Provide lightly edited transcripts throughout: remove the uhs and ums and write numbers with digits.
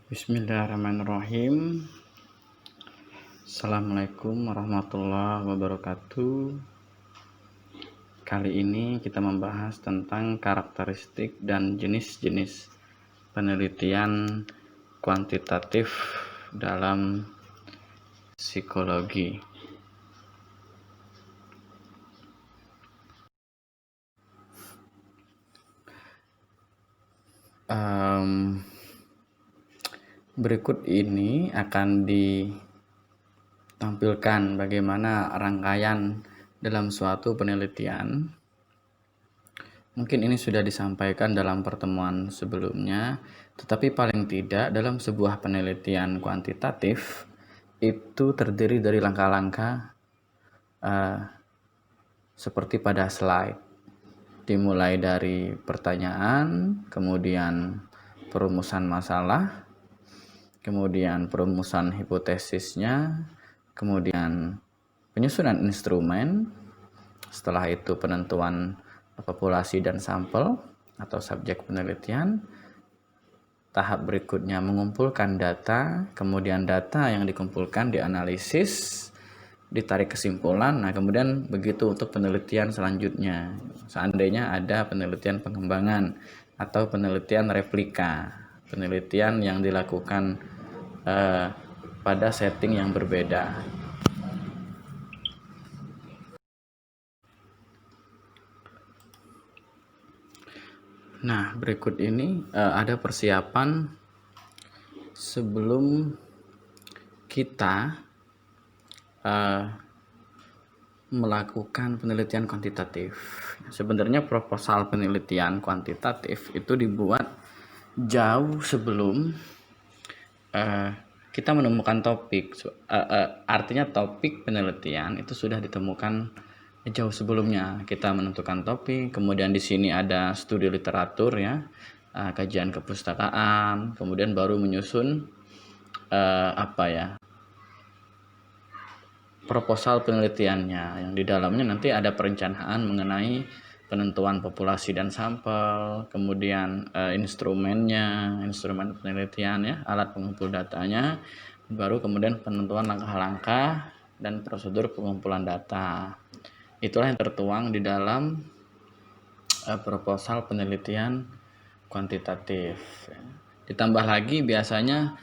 Bismillahirrahmanirrahim. Assalamualaikum warahmatullahi wabarakatuh. Kali ini kita membahas tentang karakteristik dan jenis-jenis penelitian kuantitatif dalam psikologi. Berikut ini akan ditampilkan bagaimana rangkaian dalam suatu penelitian. Mungkin ini sudah disampaikan dalam pertemuan sebelumnya, tetapi paling tidak dalam sebuah penelitian kuantitatif itu terdiri dari langkah-langkah seperti pada slide. Dimulai dari pertanyaan, kemudian perumusan masalah, kemudian perumusan hipotesisnya, kemudian penyusunan instrumen, setelah itu penentuan populasi dan sampel atau subjek penelitian. Tahap berikutnya mengumpulkan data, kemudian data yang dikumpulkan dianalisis, ditarik kesimpulan. Nah, kemudian begitu untuk penelitian selanjutnya. Seandainya ada penelitian pengembangan atau penelitian replika, penelitian yang dilakukan pada setting yang berbeda. Nah, berikut ini ada persiapan sebelum kita melakukan penelitian kuantitatif. Sebenarnya proposal penelitian kuantitatif itu dibuat jauh sebelum kita menemukan topik. Artinya topik penelitian itu sudah ditemukan jauh sebelumnya. Kita menentukan topik, kemudian di sini ada studi literatur ya, kajian kepustakaan, kemudian baru menyusun proposal penelitiannya, yang di dalamnya nanti ada perencanaan mengenai penentuan populasi dan sampel, kemudian instrumennya, instrumen penelitian ya, alat pengumpul datanya, baru kemudian penentuan langkah-langkah dan prosedur pengumpulan data. Itulah yang tertuang di dalam proposal penelitian kuantitatif. Ditambah lagi biasanya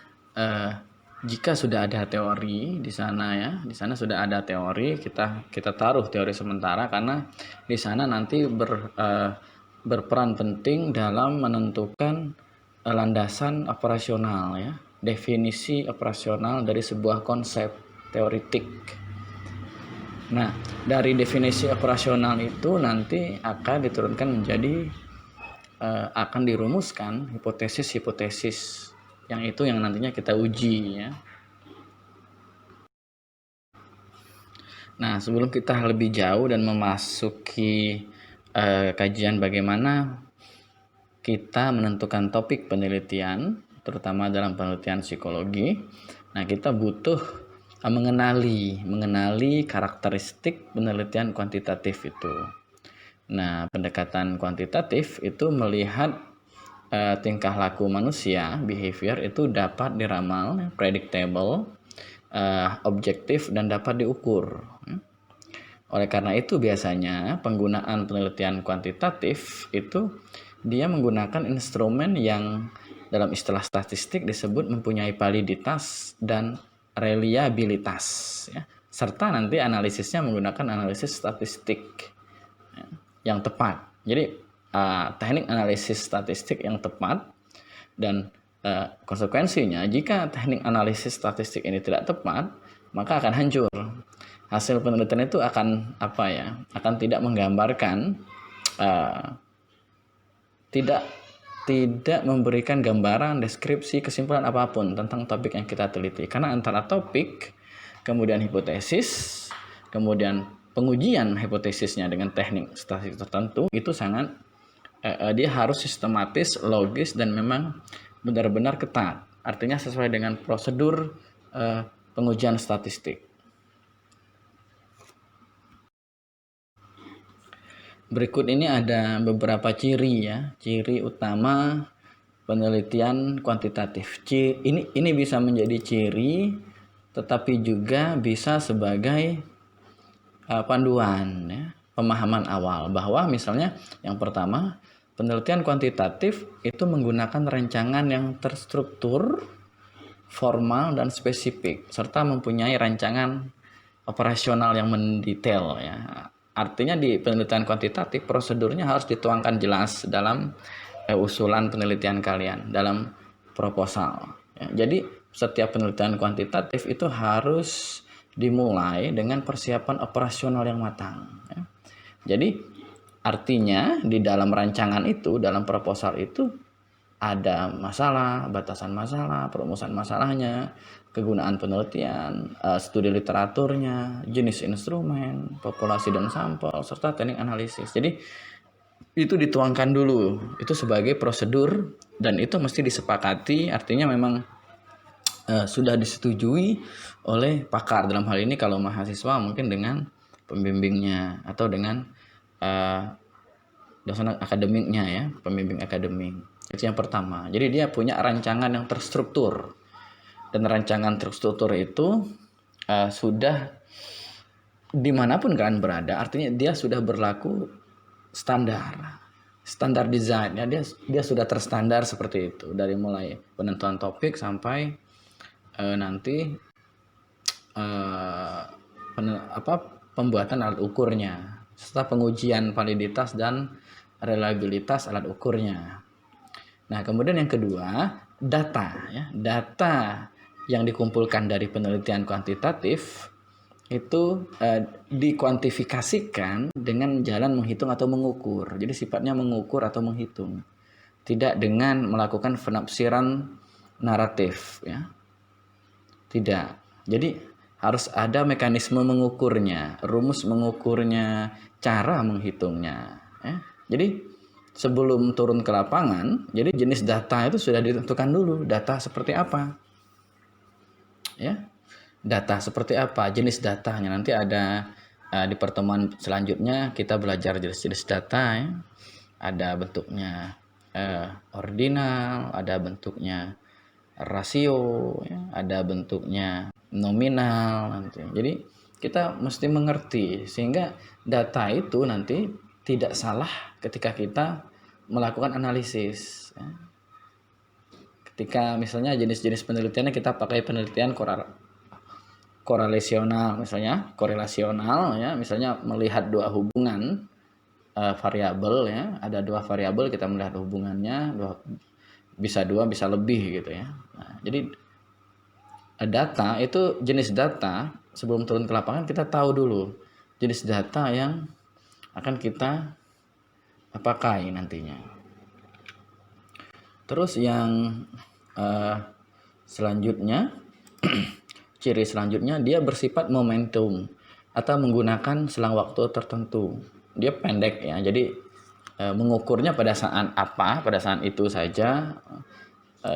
jika sudah ada teori di sana ya, di sana sudah ada teori, kita taruh teori sementara karena di sana nanti berperan penting dalam menentukan landasan operasional ya, definisi operasional dari sebuah konsep teoritik. Nah, dari definisi operasional itu nanti akan diturunkan menjadi akan dirumuskan hipotesis-hipotesis yang itu yang nantinya kita uji ya. Nah, sebelum kita lebih jauh dan memasuki kajian bagaimana kita menentukan topik penelitian, terutama dalam penelitian psikologi, nah kita butuh mengenali karakteristik penelitian kuantitatif itu. Nah, pendekatan kuantitatif itu melihat tingkah laku manusia, behavior itu dapat diramal, predictable, objektif dan dapat diukur. Oleh karena itu biasanya penggunaan penelitian kuantitatif itu dia menggunakan instrumen yang dalam istilah statistik disebut mempunyai validitas dan reliabilitas ya. Serta nanti analisisnya menggunakan analisis statistik ya, yang tepat. Jadi teknik analisis statistik yang tepat dan konsekuensinya jika teknik analisis statistik ini tidak tepat maka akan hancur. Hasil penelitian itu akan akan tidak menggambarkan, tidak memberikan gambaran, deskripsi, kesimpulan apapun tentang topik yang kita teliti. Karena antara topik, kemudian hipotesis, kemudian pengujian hipotesisnya dengan teknik statistik tertentu itu sangat dia harus sistematis, logis dan memang benar-benar ketat. Artinya sesuai dengan prosedur pengujian statistik. Berikut ini ada beberapa ciri ya, ciri utama penelitian kuantitatif. Ini bisa menjadi ciri, tetapi juga bisa sebagai panduan, ya, pemahaman awal bahwa misalnya yang pertama, penelitian kuantitatif itu menggunakan rancangan yang terstruktur, formal dan spesifik, serta mempunyai rancangan operasional yang mendetail, ya. Artinya di penelitian kuantitatif prosedurnya harus dituangkan jelas dalam usulan penelitian kalian, dalam proposal, ya. Jadi setiap penelitian kuantitatif itu harus dimulai dengan persiapan operasional yang matang, ya. Jadi artinya di dalam rancangan itu, dalam proposal itu ada masalah, batasan masalah, perumusan masalahnya, kegunaan penelitian, studi literaturnya, jenis instrumen, populasi dan sampel, serta teknik analisis. Jadi itu dituangkan dulu, itu sebagai prosedur dan itu mesti disepakati, artinya memang sudah disetujui oleh pakar. Dalam hal ini kalau mahasiswa mungkin dengan pembimbingnya atau dengan dosen akademiknya, ya, pembimbing akademik. Itu yang pertama. Jadi dia punya rancangan yang terstruktur, dan rancangan terstruktur itu sudah dimanapun kalian berada, artinya dia sudah berlaku standar desain, ya. Dia sudah terstandar seperti itu, dari mulai penentuan topik sampai nanti pembuatan alat ukurnya, serta pengujian validitas dan reliabilitas alat ukurnya. Nah, kemudian yang kedua, data, ya. Data yang dikumpulkan dari penelitian kuantitatif itu dikuantifikasikan dengan jalan menghitung atau mengukur. Jadi sifatnya mengukur atau menghitung, tidak dengan melakukan penafsiran naratif, ya. Tidak. Jadi harus ada mekanisme mengukurnya, rumus mengukurnya, cara menghitungnya, ya. Jadi sebelum turun ke lapangan, jadi jenis data itu sudah ditentukan dulu. Data seperti apa, ya? Data seperti apa, jenis datanya. Nanti ada di pertemuan selanjutnya kita belajar jenis-jenis data, ya. Ada bentuknya ordinal, ada bentuknya rasio, ya. Ada bentuknya nominal nanti. Jadi kita mesti mengerti sehingga data itu nanti tidak salah ketika kita melakukan analisis, ya. Ketika misalnya jenis-jenis penelitiannya kita pakai penelitian korelasional, korelasional, ya, misalnya melihat dua hubungan variabel, ya, ada dua variabel kita melihat hubungannya, bisa lebih gitu, ya. Nah, jadi data itu, jenis data sebelum turun ke lapangan kita tahu dulu jenis data yang akan kita pakai nantinya. Terus yang selanjutnya ciri selanjutnya, dia bersifat momentum atau menggunakan selang waktu tertentu. Dia pendek, ya. Jadi mengukurnya pada saat apa, pada saat itu saja.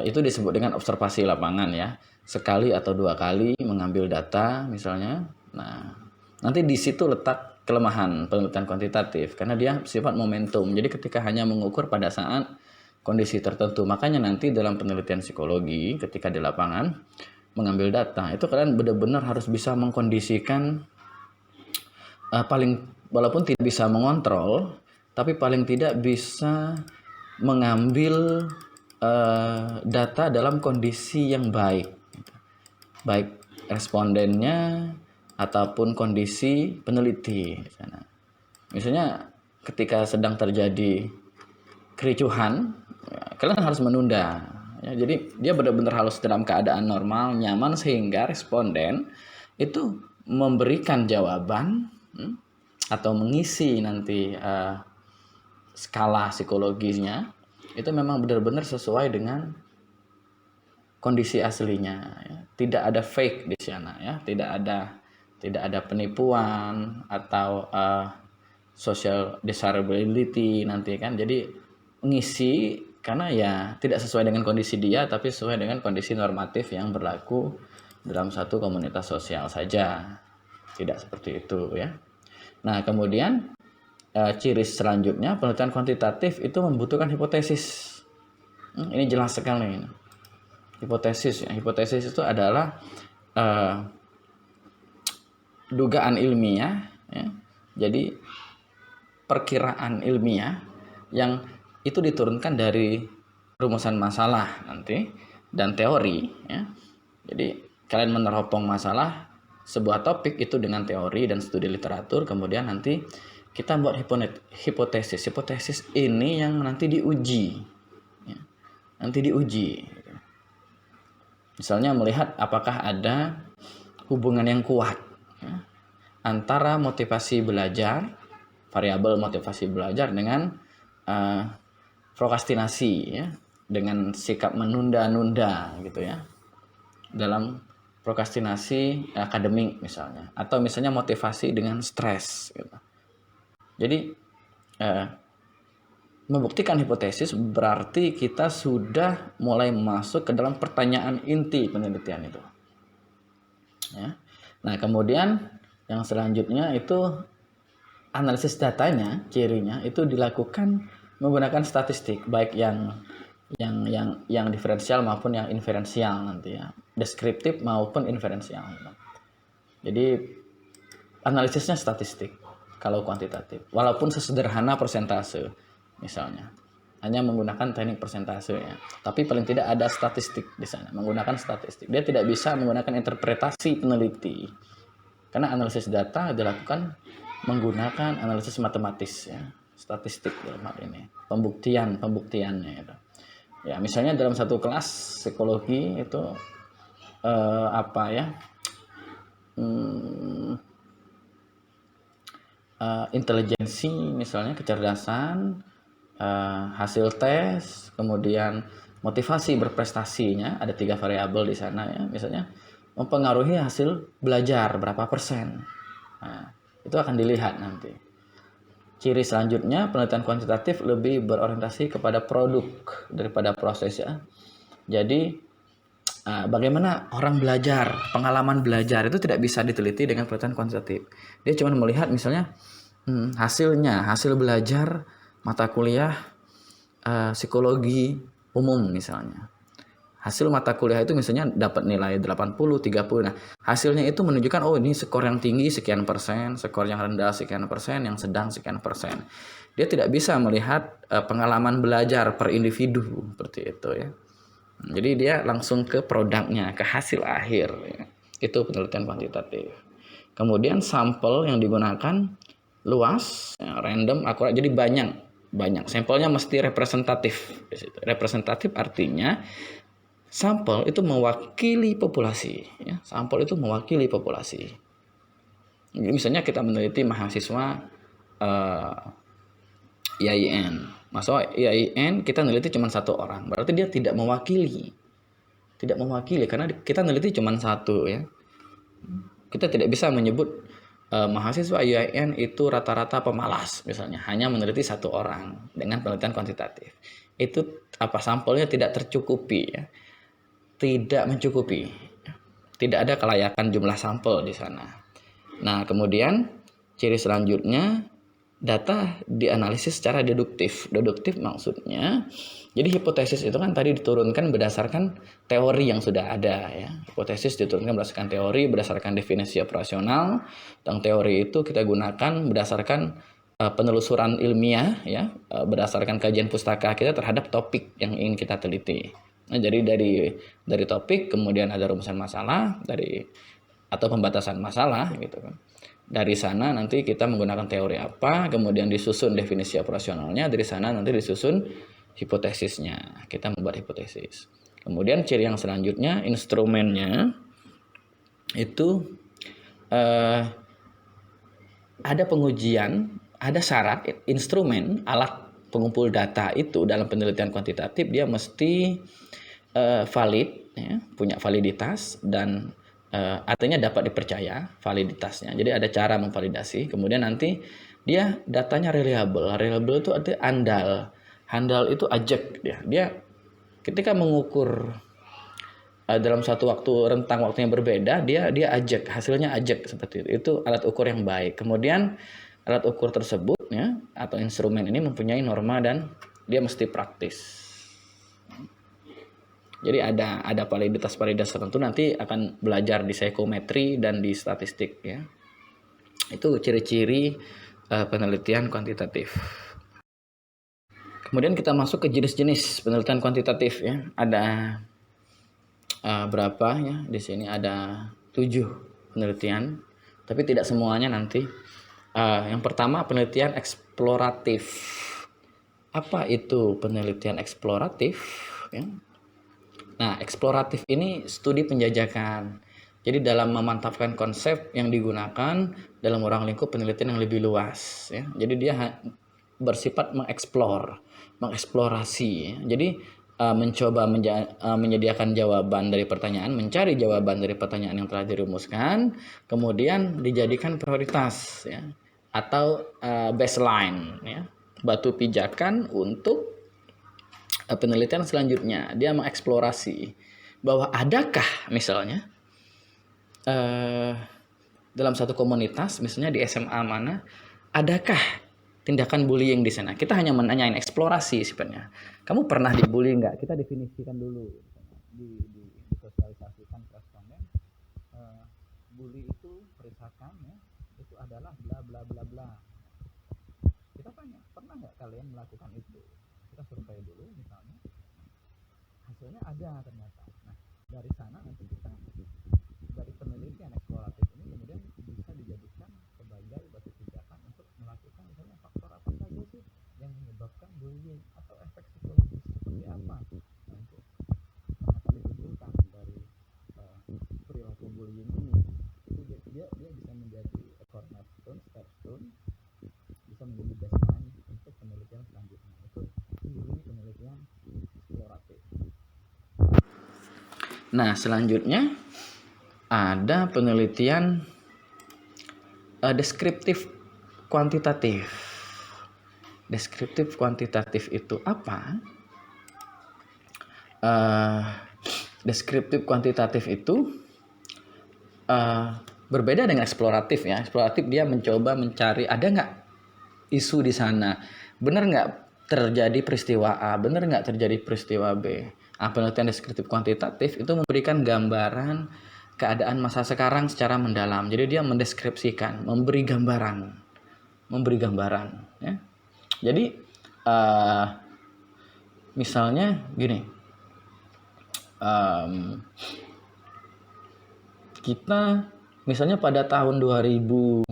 Itu disebut dengan observasi lapangan, ya. Sekali atau dua kali mengambil data misalnya. Nah, nanti di situ letak kelemahan penelitian kuantitatif karena dia sifat momentum. Jadi ketika hanya mengukur pada saat kondisi tertentu, makanya nanti dalam penelitian psikologi ketika di lapangan mengambil data itu kalian benar-benar harus bisa mengkondisikan, walaupun tidak bisa mengontrol, tapi paling tidak bisa mengambil data dalam kondisi yang baik respondennya ataupun kondisi peneliti. Misalnya ketika sedang terjadi kericuhan, ya, kalian harus menunda, ya. Jadi dia benar-benar harus dalam keadaan normal, nyaman, sehingga responden itu memberikan jawaban atau mengisi nanti skala psikologisnya itu memang benar-benar sesuai dengan kondisi aslinya, ya. Tidak ada fake di sana, ya. Tidak ada penipuan atau social desirability nanti kan. Jadi ngisi karena ya tidak sesuai dengan kondisi dia, tapi sesuai dengan kondisi normatif yang berlaku dalam satu komunitas sosial saja. Tidak seperti itu, ya. Nah, kemudian ciri selanjutnya, penelitian kuantitatif itu membutuhkan hipotesis. Ini jelas sekali ini. Hipotesis ya. Hipotesis itu adalah dugaan ilmiah ya. Jadi perkiraan ilmiah yang itu diturunkan dari rumusan masalah nanti dan teori ya. Jadi kalian meneropong masalah sebuah topik itu dengan teori dan studi literatur, kemudian nanti kita buat hipotesis. Hipotesis ini yang nanti diuji ya. Nanti diuji. Misalnya melihat apakah ada hubungan yang kuat ya, antara motivasi belajar, variabel motivasi belajar dengan prokrastinasi ya, dengan sikap menunda-nunda gitu ya, dalam prokrastinasi akademik misalnya, atau misalnya motivasi dengan stres gitu. Jadi membuktikan hipotesis berarti kita sudah mulai masuk ke dalam pertanyaan inti penelitian itu ya. Nah kemudian yang selanjutnya itu analisis datanya, cirinya itu dilakukan menggunakan statistik, baik yang diferensial maupun yang inferensial nanti ya, deskriptif maupun inferensial. Jadi analisisnya statistik kalau kuantitatif, walaupun sesederhana persentase misalnya, hanya menggunakan teknik persentase ya, tapi paling tidak ada statistik di sana, menggunakan statistik. Dia tidak bisa menggunakan interpretasi peneliti, karena analisis data dilakukan menggunakan analisis matematis ya, statistik dalam hal ini, pembuktiannya itu. Ya, misalnya dalam satu kelas psikologi itu intelijensi misalnya, kecerdasan, hasil tes, kemudian motivasi berprestasinya, ada 3 variabel di sana ya, misalnya mempengaruhi hasil belajar berapa persen. Nah, itu akan dilihat nanti. Ciri selanjutnya, penelitian kuantitatif lebih berorientasi kepada produk daripada proses ya. Jadi bagaimana orang belajar, pengalaman belajar itu tidak bisa diteliti dengan penelitian kuantitatif. Dia cuma melihat misalnya hasil belajar mata kuliah psikologi umum misalnya. Hasil mata kuliah itu misalnya dapat nilai 80, 30. Nah, hasilnya itu menunjukkan ini skor yang tinggi sekian persen, skor yang rendah sekian persen, yang sedang sekian persen. Dia tidak bisa melihat pengalaman belajar per individu seperti itu ya. Jadi dia langsung ke produknya, ke hasil akhir ya. Itu penelitian kuantitatif. Kemudian sampel yang digunakan luas, ya, random, akurat. Jadi banyak. Sampelnya mesti representatif. Representatif artinya sampel itu mewakili populasi ya. Sampel itu mewakili populasi. Misalnya kita meneliti mahasiswa IAIN. Mahasiswa IAIN kita meneliti cuma 1 orang. Berarti dia tidak mewakili. Tidak mewakili karena kita meneliti cuma 1 ya. Kita tidak bisa menyebut mahasiswa IAIN itu rata-rata pemalas misalnya, hanya meneliti 1 orang dengan penelitian kuantitatif. Itu sampelnya tidak tercukupi ya. Tidak mencukupi. Tidak ada kelayakan jumlah sampel di sana. Nah, kemudian ciri selanjutnya, data dianalisis secara deduktif. Deduktif maksudnya, jadi hipotesis itu kan tadi diturunkan berdasarkan teori yang sudah ada ya. Hipotesis diturunkan berdasarkan teori, berdasarkan definisi operasional. Tentang teori itu kita gunakan berdasarkan penelusuran ilmiah ya, berdasarkan kajian pustaka kita terhadap topik yang ingin kita teliti. Nah, jadi dari topik kemudian ada rumusan masalah atau pembatasan masalah gitu kan. Dari sana nanti kita menggunakan teori apa, kemudian disusun definisi operasionalnya, dari sana nanti disusun hipotesisnya. Kita membuat hipotesis. Kemudian ciri yang selanjutnya, instrumennya itu ada pengujian, ada syarat instrumen, alat pengumpul data itu dalam penelitian kuantitatif dia mesti valid ya, punya validitas dan artinya dapat dipercaya validitasnya. Jadi ada cara memvalidasi. Kemudian nanti dia datanya reliable. Reliable itu artinya andal. Handal itu ajak dia. Dia ketika mengukur dalam satu rentang waktu yang berbeda, dia ajak, hasilnya ajak seperti itu. Itu alat ukur yang baik. Kemudian alat ukur tersebut ya atau instrumen ini mempunyai norma dan dia mesti praktis. Jadi ada validitas tertentu, nanti akan belajar di psikometri dan di statistik ya. Itu ciri-ciri penelitian kuantitatif. Kemudian kita masuk ke jenis-jenis penelitian kuantitatif ya. Ada berapa ya? Di sini ada 7 penelitian, tapi tidak semuanya nanti. Yang pertama penelitian eksploratif. Apa itu penelitian eksploratif? Ya. Nah, eksploratif ini studi penjajakan. Jadi dalam memantapkan konsep yang digunakan dalam ruang lingkup penelitian yang lebih luas. Ya. Jadi dia bersifat mengeksplorasi. Ya. Jadi mencoba menyediakan jawaban dari pertanyaan, mencari jawaban dari pertanyaan yang telah dirumuskan, kemudian dijadikan prioritas, ya, atau baseline, ya, batu pijakan untuk penelitian selanjutnya. Dia mengeksplorasi bahwa adakah misalnya dalam satu komunitas, misalnya di SMA mana, adakah tindakan bullying di sana. Kita hanya menanyain, eksplorasi sebenarnya. Kamu pernah dibully nggak? Kita definisikan dulu, disosialisasikan ke responden. Bully itu perisakan, ya, itu adalah bla bla bla bla. Kita tanya, pernah nggak kalian melakukan itu? Kita survei dulu misalnya, hasilnya ada ternyata. Nah, dari sana nanti kita, dari penelitian eksploratif ini kemudian bisa dijadikan sebagai batu pijakan untuk melakukan misalnya faktor apa saja sih yang menyebabkan bullying atau efek psikologis seperti apa. Nah, itu sangat ditimbulkan dari perilaku bullying ini. Itu dia bisa menjadi cornerstone, stepstone, bisa menjadi baseline untuk penelitian selanjutnya. Itu ciri penelitian eksploratif. Nah, selanjutnya ada penelitian deskriptif kuantitatif. Deskriptif kuantitatif itu apa? Deskriptif kuantitatif itu berbeda dengan eksploratif ya. Eksploratif dia mencoba mencari ada nggak isu di sana, benar nggak terjadi peristiwa A, benar nggak terjadi peristiwa B. Penelitian deskriptif kuantitatif itu memberikan gambaran keadaan masa sekarang secara mendalam. Jadi dia mendeskripsikan, memberi gambaran. Ya. Jadi misalnya gini, kita misalnya pada tahun 2019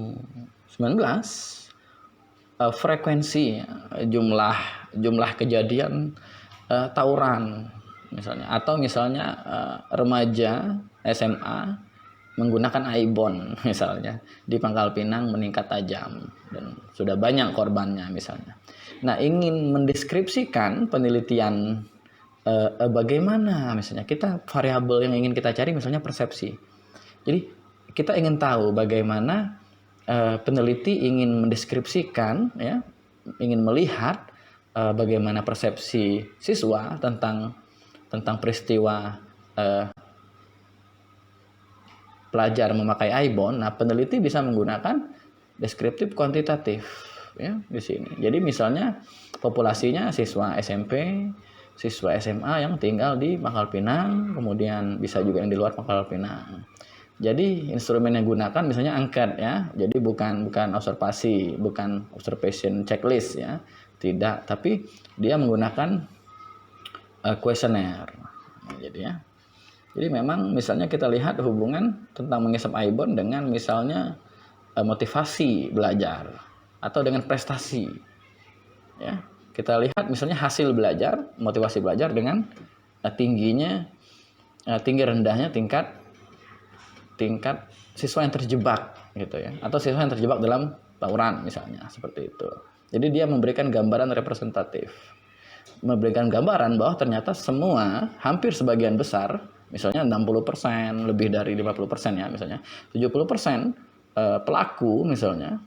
frekuensi jumlah kejadian tawuran misalnya, atau misalnya remaja SMA menggunakan ibon misalnya di Pangkal Pinang meningkat tajam dan sudah banyak korbannya misalnya. Nah, ingin mendeskripsikan penelitian bagaimana misalnya kita variabel yang ingin kita cari misalnya persepsi. Jadi kita ingin tahu bagaimana peneliti ingin mendeskripsikan, ya, ingin melihat bagaimana persepsi siswa tentang peristiwa pelajar memakai ibon. Nah, peneliti bisa menggunakan deskriptif kuantitatif, ya, di sini. Jadi misalnya populasinya siswa SMP, siswa SMA yang tinggal di Pangkal Pinang, kemudian bisa juga yang di luar Pangkal Pinang. Jadi instrumen yang digunakan misalnya angket, ya. Jadi bukan observasi, bukan observation checklist, ya. Tidak, tapi dia menggunakan kuesioner. Jadi memang misalnya kita lihat hubungan tentang mengisap ibon dengan misalnya motivasi belajar atau dengan prestasi. Ya, kita lihat misalnya hasil belajar, motivasi belajar dengan tinggi rendahnya tingkat siswa yang terjebak gitu ya, atau siswa yang terjebak dalam tawuran misalnya, seperti itu. Jadi dia memberikan gambaran representatif, memberikan gambaran bahwa ternyata semua, hampir sebagian besar, misalnya 60%, lebih dari 50% ya, misalnya 70% pelaku misalnya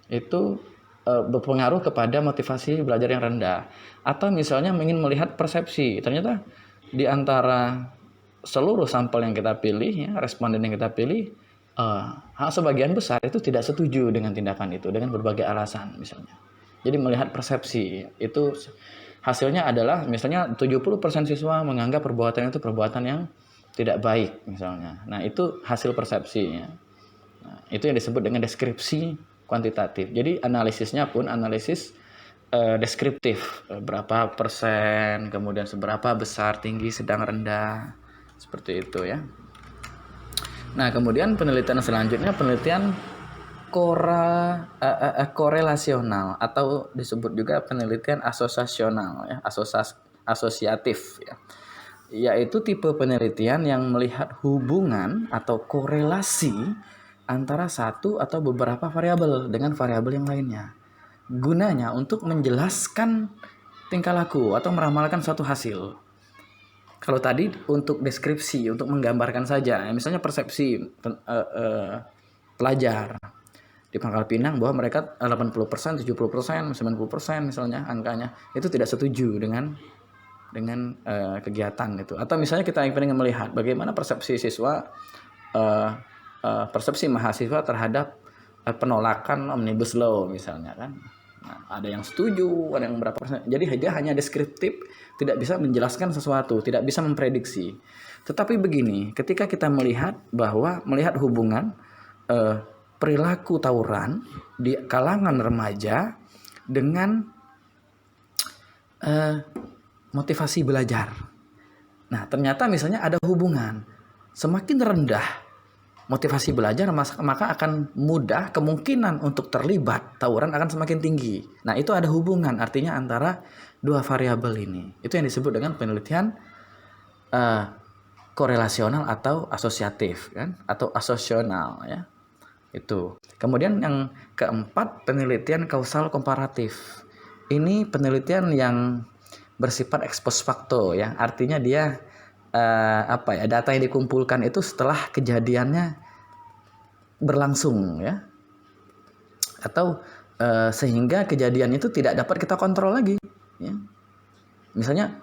itu berpengaruh kepada motivasi belajar yang rendah. Atau misalnya ingin melihat persepsi, ternyata di antara seluruh sampel yang kita pilih, ya, responden yang kita pilih, sebagian besar itu tidak setuju dengan tindakan itu dengan berbagai alasan misalnya. Jadi melihat persepsi itu hasilnya adalah misalnya 70% siswa menganggap perbuatan itu perbuatan yang tidak baik misalnya. Nah, itu hasil persepsinya. Nah, itu yang disebut dengan deskripsi kuantitatif. Jadi analisisnya pun analisis deskriptif, berapa persen, kemudian seberapa besar, tinggi, sedang, rendah, seperti itu ya. Nah, kemudian penelitian selanjutnya penelitian korelasional atau disebut juga penelitian asosiasional ya, asosiatif ya. Yaitu tipe penelitian yang melihat hubungan atau korelasi antara satu atau beberapa variabel dengan variabel yang lainnya. Gunanya untuk menjelaskan tingkah laku atau meramalkan suatu hasil. Kalau tadi untuk deskripsi, untuk menggambarkan saja, misalnya persepsi pelajar di Pangkal Pinang bahwa mereka 80%, 70%, 90% misalnya angkanya, itu tidak setuju dengan kegiatan itu. Atau misalnya kita ingin melihat bagaimana persepsi siswa, persepsi mahasiswa terhadap penolakan Omnibus Law misalnya kan. Nah, ada yang setuju, ada yang berapa persen. Jadi dia hanya deskriptif, tidak bisa menjelaskan sesuatu, tidak bisa memprediksi. Tetapi begini, ketika kita melihat hubungan perilaku tawuran di kalangan remaja dengan motivasi belajar. Nah, ternyata misalnya ada hubungan. Semakin rendah motivasi belajar, maka akan mudah kemungkinan untuk terlibat tawuran akan semakin tinggi. Nah, itu ada hubungan artinya antara dua variabel ini. Itu yang disebut dengan penelitian korelasional atau asosiatif kan, atau asosional ya. Itu. Kemudian yang keempat, penelitian kausal komparatif. Ini penelitian yang bersifat ex post facto ya. Artinya dia data yang dikumpulkan itu setelah kejadiannya berlangsung ya, atau sehingga kejadian itu tidak dapat kita kontrol lagi ya. Misalnya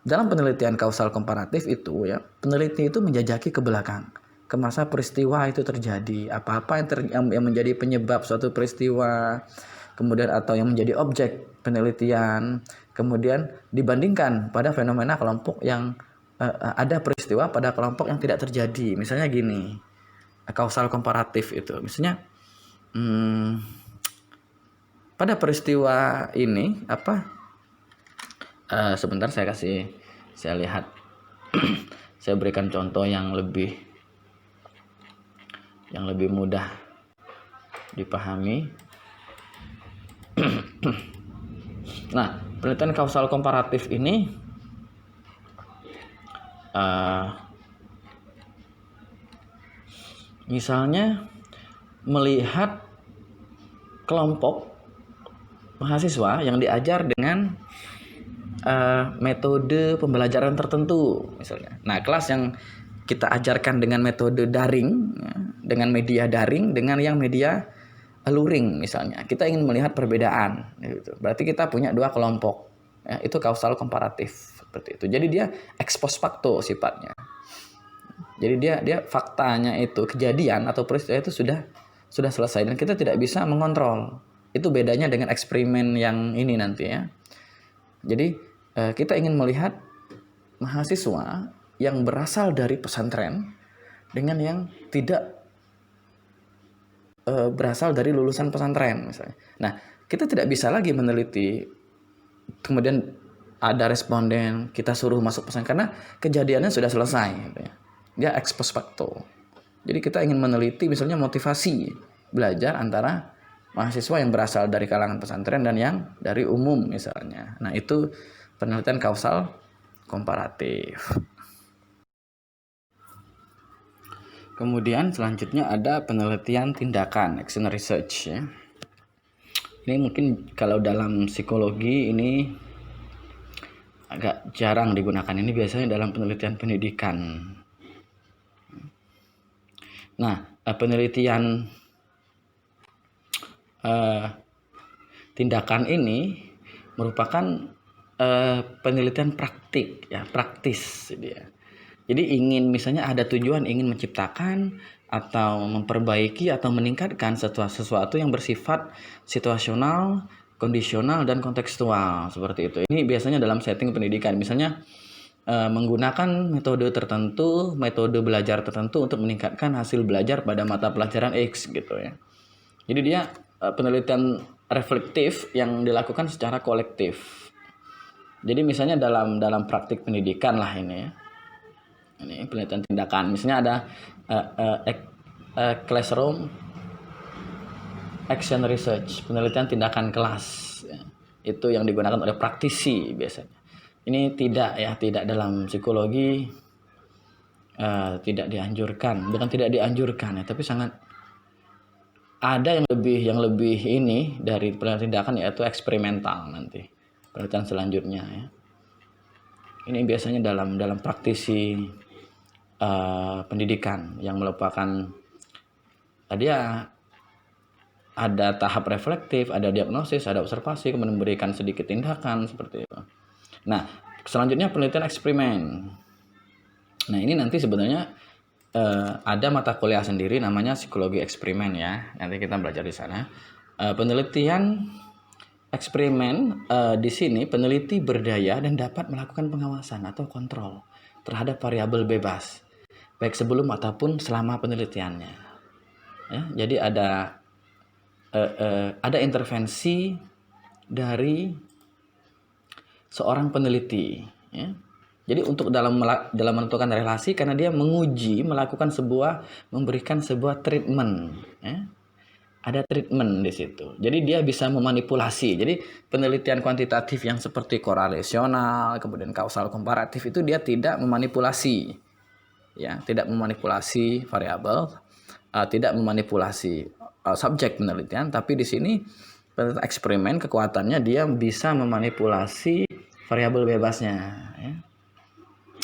dalam penelitian kausal komparatif itu ya, peneliti itu menjajaki ke belakang, ke masa peristiwa itu terjadi, apa-apa yang menjadi penyebab suatu peristiwa, kemudian atau yang menjadi objek penelitian, kemudian dibandingkan pada fenomena kelompok yang ada peristiwa pada kelompok yang tidak terjadi. Misalnya gini, kausal komparatif itu, misalnya pada peristiwa ini sebentar saya lihat, saya berikan contoh yang lebih mudah dipahami. Nah, penelitian kausal komparatif ini misalnya melihat kelompok mahasiswa yang diajar dengan metode pembelajaran tertentu misalnya. Nah, kelas yang kita ajarkan dengan metode daring ya, dengan media daring dengan yang media luring misalnya, kita ingin melihat perbedaan gitu. Berarti kita punya dua kelompok ya, itu kausal komparatif seperti itu. Jadi dia ex post facto sifatnya. Jadi dia faktanya itu, kejadian atau peristiwa itu sudah selesai dan kita tidak bisa mengontrol. Itu bedanya dengan eksperimen yang ini nanti ya. Jadi kita ingin melihat mahasiswa yang berasal dari pesantren dengan yang tidak berasal dari lulusan pesantren misalnya. Nah, kita tidak bisa lagi meneliti kemudian ada responden kita suruh masuk pesantren karena kejadiannya sudah selesai gitu ya. Dia ex post facto. Jadi kita ingin meneliti misalnya motivasi belajar antara mahasiswa yang berasal dari kalangan pesantren dan yang dari umum misalnya. Nah, itu penelitian kausal komparatif. Kemudian selanjutnya ada penelitian tindakan, action research ya. Ini mungkin kalau dalam psikologi ini agak jarang digunakan. Ini biasanya dalam penelitian pendidikan. Nah, penelitian tindakan ini merupakan penelitian praktis dia. Jadi misalnya ada tujuan ingin menciptakan atau memperbaiki atau meningkatkan sesuatu yang bersifat situasional kondisional dan kontekstual seperti itu. Ini biasanya dalam setting pendidikan, misalnya menggunakan metode tertentu, metode belajar tertentu untuk meningkatkan hasil belajar pada mata pelajaran X gitu ya. Jadi dia penelitian reflektif yang dilakukan secara kolektif. Jadi misalnya dalam praktik pendidikan lah ini ya. Ini penelitian tindakan. Misalnya ada classroom action research, penelitian tindakan kelas. Ya. Itu yang digunakan oleh praktisi biasanya. Ini tidak dalam psikologi, tidak dianjurkan, bukan tidak dianjurkan ya, tapi sangat ada yang lebih ini dari penelitian tindakan, yaitu eksperimental nanti penelitian selanjutnya ya. Ini biasanya dalam praktisi pendidikan yang merupakan dia ada tahap reflektif, ada diagnosis, ada observasi, kemudian memberikan sedikit tindakan seperti itu. Nah, selanjutnya penelitian eksperimen. Nah, ini nanti sebenarnya ada mata kuliah sendiri namanya psikologi eksperimen ya. Nanti kita belajar di sana. Penelitian eksperimen di sini peneliti berdaya dan dapat melakukan pengawasan atau kontrol terhadap variabel bebas, baik sebelum ataupun selama penelitiannya. Ya, jadi ada intervensi dari seorang peneliti ya. Jadi untuk dalam menentukan relasi, karena dia memberikan sebuah treatment ya. Ada treatment di situ. Jadi dia bisa memanipulasi. Jadi penelitian kuantitatif yang seperti korelasional, kemudian kausal komparatif itu dia tidak memanipulasi. Ya, tidak memanipulasi variabel, tidak memanipulasi subjek penelitian, tapi di sini penelitian eksperimen kekuatannya dia bisa memanipulasi variabel bebasnya ya.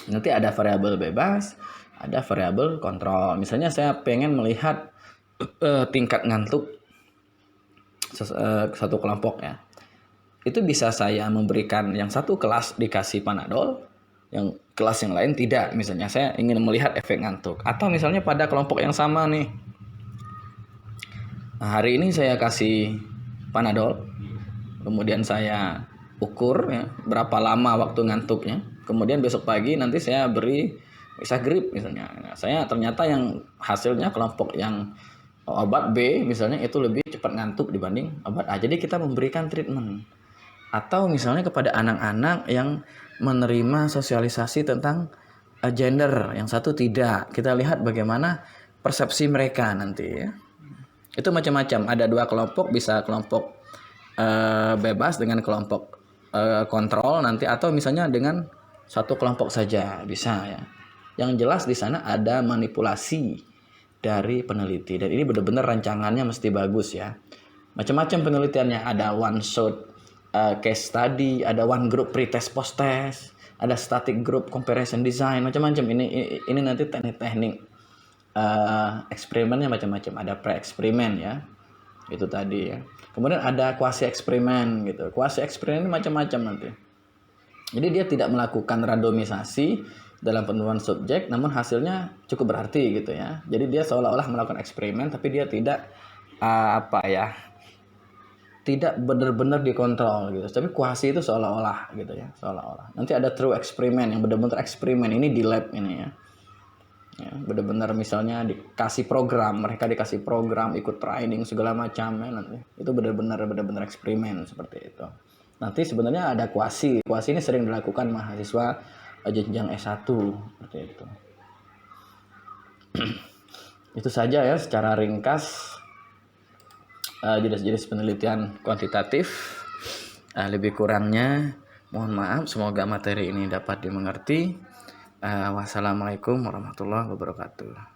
Nanti ada variabel bebas, ada variabel kontrol. Misalnya saya pengen melihat tingkat ngantuk satu kelompok ya. Itu bisa saya memberikan yang satu kelas dikasih Panadol, yang kelas yang lain tidak. Misalnya saya ingin melihat efek ngantuk. Atau misalnya pada kelompok yang sama nih, nah, hari ini saya kasih Panadol, kemudian saya ukur ya, berapa lama waktu ngantuknya. Kemudian besok pagi nanti saya beri bisa grip misalnya. Nah, saya ternyata yang hasilnya kelompok yang obat B misalnya itu lebih cepat ngantuk dibanding obat A. Jadi kita memberikan treatment. Atau misalnya kepada anak-anak yang menerima sosialisasi tentang gender, yang satu tidak. Kita lihat bagaimana persepsi mereka nanti ya. Itu macam-macam. Ada dua kelompok, bisa kelompok bebas dengan kelompok kontrol nanti, atau misalnya dengan satu kelompok saja bisa ya. Yang jelas di sana ada manipulasi dari peneliti, dan ini benar-benar rancangannya mesti bagus ya. Macam-macam penelitiannya, ada one shot case study, ada one group pre-test post-test, ada static group comparison design, macam-macam. Ini nanti teknik-teknik eksperimennya macam-macam. Ada pre-eksperimen ya, itu tadi ya. Kemudian ada quasi eksperimen gitu. Quasi eksperimen ini macam-macam nanti. Jadi dia tidak melakukan randomisasi dalam penentuan subjek, namun hasilnya cukup berarti gitu ya. Jadi dia seolah-olah melakukan eksperimen, tapi dia tidak tidak benar-benar dikontrol gitu. Tapi kuasi itu seolah-olah gitu ya, seolah-olah. Nanti ada true eksperimen yang benar-benar eksperimen, ini di lab ini ya. Ya, benar-benar misalnya dikasih program, mereka dikasih program, ikut training segala macam ya, nanti itu benar-benar eksperimen seperti itu. Nanti sebenarnya ada kuasi ini sering dilakukan mahasiswa jenjang S1 seperti itu. Itu saja ya secara ringkas jenis-jenis penelitian kuantitatif. Lebih kurangnya mohon maaf, semoga materi ini dapat dimengerti. Wassalamualaikum warahmatullahi wabarakatuh.